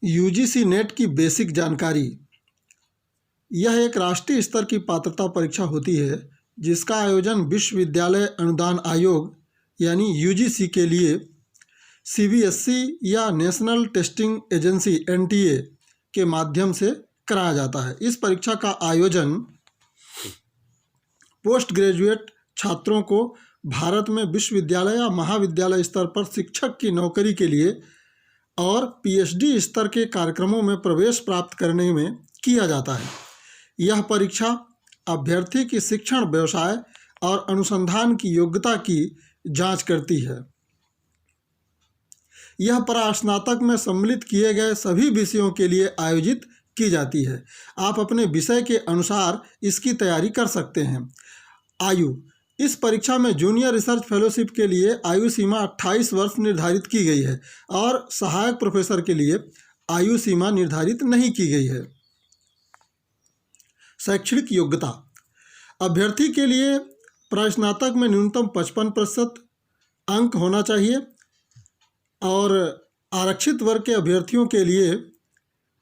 UGC net की basic जानकारी। यह एक राष्ट्रीय स्तर की पात्रता परीक्षा होती है जिसका आयोजन विश्वविद्यालय अनुदान आयोग यानी यूजीसी के लिए सीबीएसई या नेशनल टेस्टिंग एजेंसी एनटीए के माध्यम से कराया जाता है। इस परीक्षा का आयोजन पोस्ट ग्रेजुएट छात्रों को भारत में विश्वविद्यालय या महाविद्यालय स्तर पर शिक्षक की नौकरी के लिए और पीएचडी स्तर के कार्यक्रमों में प्रवेश प्राप्त करने में किया जाता है। यह परीक्षा अभ्यर्थी की शिक्षण, व्यवसाय और अनुसंधान की योग्यता की जांच करती है। यह परास्नातक में सम्मिलित किए गए सभी विषयों के लिए आयोजित की जाती है। आप अपने विषय के अनुसार इसकी तैयारी कर सकते हैं। आयु: इस परीक्षा में जूनियर रिसर्च फेलोशिप के लिए आयु सीमा 28 वर्ष निर्धारित की गई है और सहायक प्रोफेसर के लिए आयु सीमा निर्धारित नहीं की गई है। शैक्षणिक योग्यता: अभ्यर्थी के लिए प्रस्नातक में न्यूनतम 55% अंक होना चाहिए और आरक्षित वर्ग के अभ्यर्थियों के लिए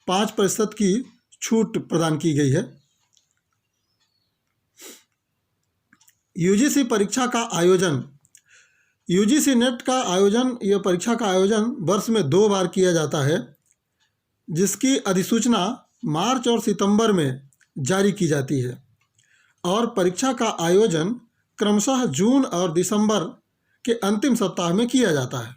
5% की छूट प्रदान की गई है। यूजीसी परीक्षा का आयोजन: यूजीसी नेट का आयोजन, यह परीक्षा का आयोजन वर्ष में 2 बार किया जाता है जिसकी अधिसूचना मार्च और सितंबर में जारी की जाती है और परीक्षा का आयोजन क्रमशः जून और दिसंबर के अंतिम सप्ताह में किया जाता है।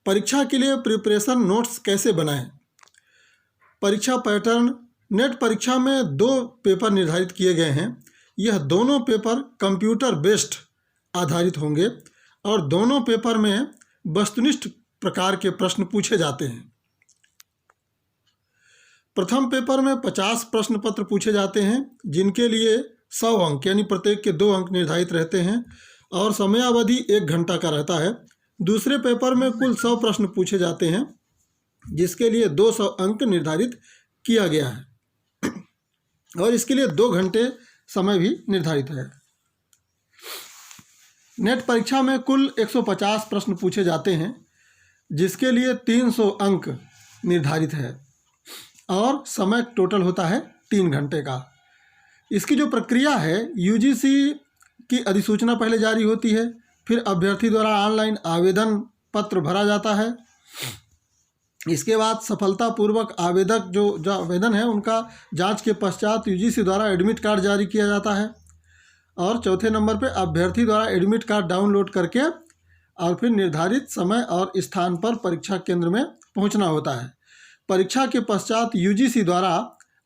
परीक्षा के लिए प्रिपरेशन नोट्स कैसे बनाएं? परीक्षा पैटर्न: नेट परीक्षा में 2 पेपर निर्धारित किए गए हैं। यह दोनों पेपर कंप्यूटर बेस्ड आधारित होंगे और दोनों पेपर में वस्तुनिष्ठ प्रकार के प्रश्न पूछे जाते हैं। प्रथम पेपर में 50 प्रश्न पत्र पूछे जाते हैं जिनके लिए 100 अंक यानी प्रत्येक के 2 अंक निर्धारित रहते हैं और समयावधि 1 घंटा का रहता है। दूसरे पेपर में कुल 100 प्रश्न पूछे जाते हैं जिसके लिए 200 अंक निर्धारित किया गया है और इसके लिए 2 घंटे समय भी निर्धारित है। नेट परीक्षा में कुल 150 प्रश्न पूछे जाते हैं जिसके लिए 300 अंक निर्धारित है और समय टोटल होता है 3 घंटे का। इसकी जो प्रक्रिया है, यूजीसी की अधिसूचना पहले जारी होती है, फिर अभ्यर्थी द्वारा ऑनलाइन आवेदन पत्र भरा जाता है। इसके बाद सफलतापूर्वक आवेदक जो आवेदन है उनका जांच के पश्चात यूजीसी द्वारा एडमिट कार्ड जारी किया जाता है और चौथे नंबर पे अभ्यर्थी द्वारा एडमिट कार्ड डाउनलोड करके और फिर निर्धारित समय और स्थान पर परीक्षा केंद्र में पहुंचना होता है। परीक्षा के पश्चात यूजीसी द्वारा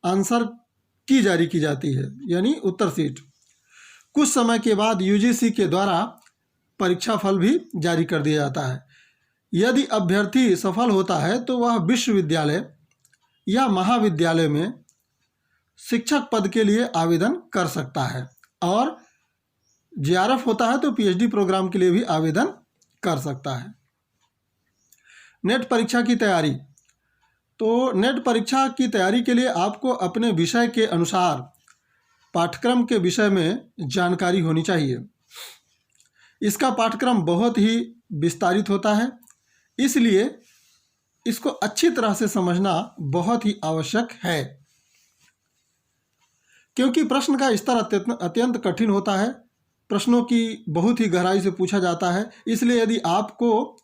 आंसर की जारी की जाती है यानी उत्तर सीट। कुछ समय के बाद यूजीसी के द्वारा परीक्षा फल भी जारी कर दिया जाता है। यदि अभ्यर्थी सफल होता है तो वह विश्वविद्यालय या महाविद्यालय में शिक्षक पद के लिए आवेदन कर सकता है और जेआरएफ होता है तो पीएचडी प्रोग्राम के लिए भी आवेदन कर सकता है। नेट परीक्षा की तैयारी: तो नेट परीक्षा की तैयारी के लिए आपको अपने विषय के अनुसार पाठ्यक्रम के विषय में जानकारी होनी चाहिए। इसका पाठ्यक्रम बहुत ही विस्तारित होता है, इसलिए इसको अच्छी तरह से समझना बहुत ही आवश्यक है क्योंकि प्रश्न का स्तर अत्यंत कठिन होता है। प्रश्नों की बहुत ही गहराई से पूछा जाता है, इसलिए यदि आपको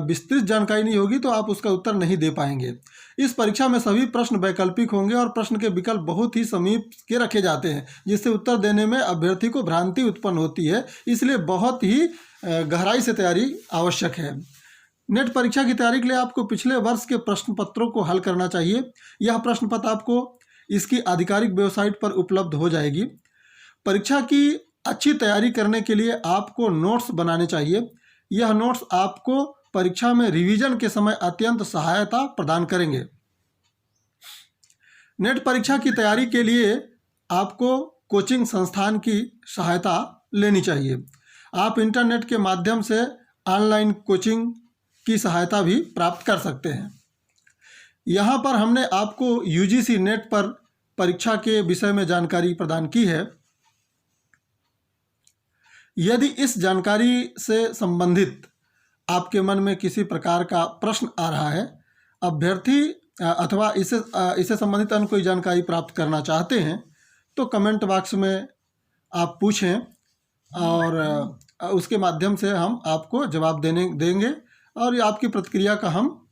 विस्तृत जानकारी नहीं होगी तो आप उसका उत्तर नहीं दे पाएंगे। इस परीक्षा में सभी प्रश्न वैकल्पिक होंगे और प्रश्न के विकल्प बहुत ही समीप के रखे जाते हैं जिससे उत्तर देने में अभ्यर्थी को भ्रांति उत्पन्न होती है, इसलिए बहुत ही गहराई से तैयारी आवश्यक है। नेट परीक्षा की तैयारी के लिए आपको पिछले वर्ष के प्रश्न पत्रों को हल करना चाहिए। यह प्रश्न पत्र आपको इसकी आधिकारिक वेबसाइट पर उपलब्ध हो जाएगी। परीक्षा की अच्छी तैयारी करने के लिए आपको नोट्स बनाने चाहिए। यह नोट्स आपको परीक्षा में रिवीजन के समय अत्यंत सहायता प्रदान करेंगे। नेट परीक्षा की तैयारी के लिए आपको कोचिंग संस्थान की सहायता लेनी चाहिए। आप इंटरनेट के माध्यम से ऑनलाइन कोचिंग की सहायता भी प्राप्त कर सकते हैं। यहाँ पर हमने आपको यूजीसी नेट पर परीक्षा के विषय में जानकारी प्रदान की है। यदि इस जानकारी से संबंधित आपके मन में किसी प्रकार का प्रश्न आ रहा है, अभ्यर्थी अथवा इससे संबंधित अन्य कोई जानकारी प्राप्त करना चाहते हैं, तो कमेंट बॉक्स में आप पूछें और उसके माध्यम से हम आपको जवाब देंगे और आपकी प्रतिक्रिया का हम